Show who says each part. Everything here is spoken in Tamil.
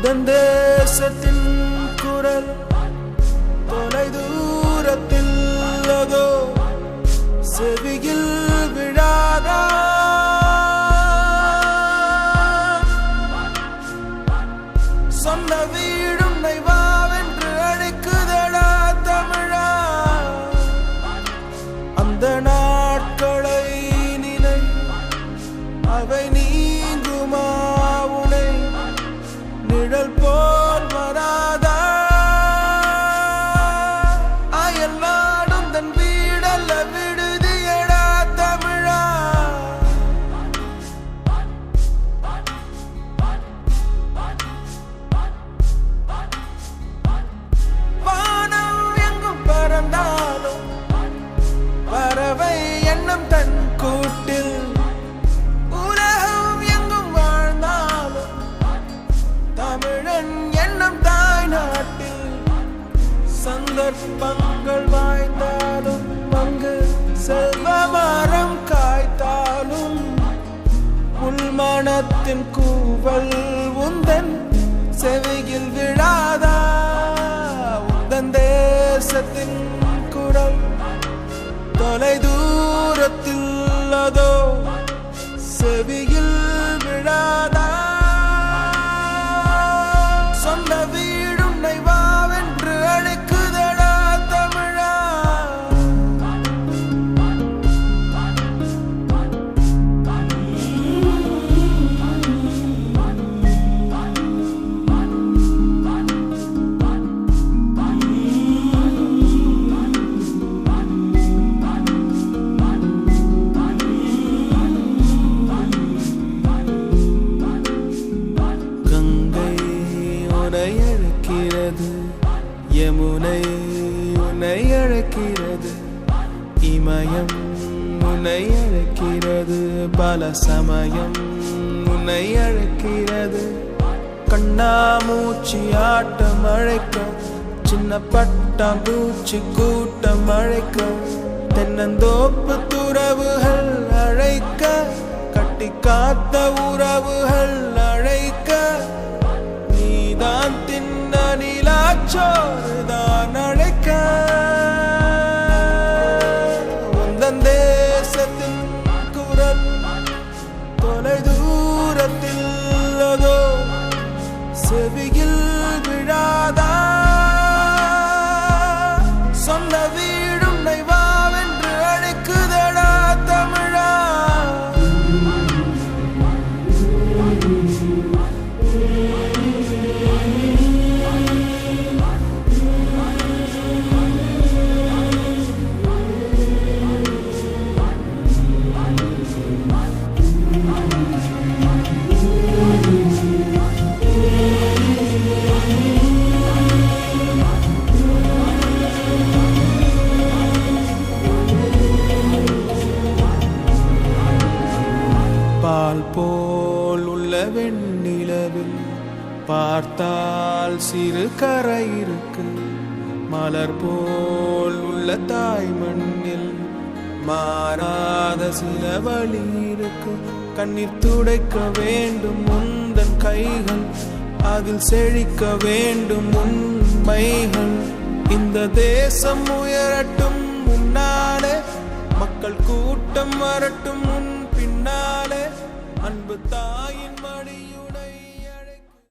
Speaker 1: உந்தன் தேசத்தின் குரல் தொலை தூரத்தில் அதோ செவியில் விழாதா? சொந்த வீடுன்னை வாவென்று அழைக்குதடா தமிழா. அந்த நாட்களை நினை, அவை நீங்குமா உனை? நிழல் போல் வராதா? அயல் நாடும் தன் வீடல்ல விடுதியடா தமிழா. வானம் எங்கும் பறந்தாலும் பறவை எண்ணம் தன் கூட்டில், உலகம் எங்கும் வாழ்ந்தாலும் தமிழன் எண்ணம் தாய் நாட்டில். சந்தர்ப்பங்கள் வாய்ந்தாலும் அங்கு செல்வ மரம் காய்த்தாலும் உள்மனத்தின் கூவல் உந்தன் செவியில் விழாதா? உந்தன் தேசத்தின் குரல் தொலை தூரத்தில் அதோ செவியில் விழாதா? சொந்த வீடுன்னை வாவென்று அழைக்குதடா தமிழா. உன்னை அழைக்கிறது, யமுனை உன்னை அழைக்கிறது, இமயம் உன்னை அழைக்கிறது, பல சமயம் உன்னை அழைக்கிறது. கண்ணாமூச்சி ஆட்டம் அழைக்க, சின்ன பட்டாம்பூச்சி கூட்டம் அழைக்க, தென்னந்தோப்பு துறவுகள் அழைக்க, கட்டி காத்த உறவுகள் அழைக்க, நீதான் தின்ன நிலாச்சோறுதான் அழைக்க. உந்தன் தேசத்தின் குரல் தொலை தூரத்தில் அதோ செவியில் விழாதா? சொந்த வீடுன்னை வாவென்று அழைக்குதடா தமிழா. பால் போல் உள்ள வெண்ணிலவில் பார்த்தால் சிறு கரை இருக்கு, மலர் போல் உள்ள தாய் மண்ணில் மாறாத சில வழி இருக்கு. கண்ணீர் துடைக்க வேண்டும் உந்தன் கைகள், அதில் செழிக்க வேண்டும் உண்மைகள். இந்த தேசம் உயரட்டும் முன்னாலே, மக்கள் கூட்டம் வரட்டும் முன் பின்னாலே, அன்பு தாயின் மடியில்